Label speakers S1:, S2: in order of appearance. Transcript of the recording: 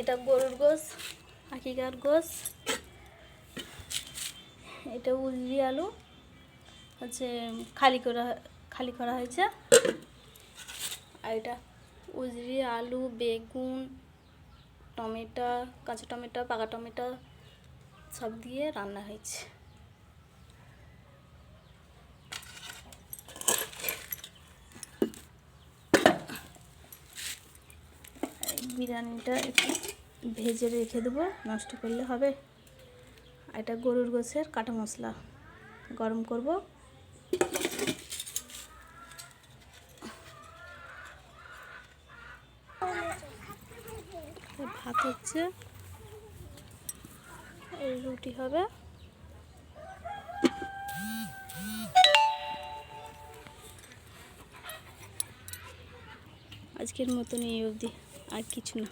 S1: এটা গরুর গোশ, আকিকার গোশ। এটা উজরি আলু হচ্ছে খালি করা হয়েছে। আর এটা উজরি আলু, বেগুন, টমেটো, কাঁচা টমেটো, পাকা টমেটো সব দিয়ে রান্না হয়েছে। বিরিয়ানিটা একটু ভেজে রেখে দেবো, নষ্ট করলে হবে। এটা গরুর গোশের কাটা মশলা গরম করব। ভাত হচ্ছে, এই রুটি হবে। আজকের মতন এই অবধি, আর কিছু না।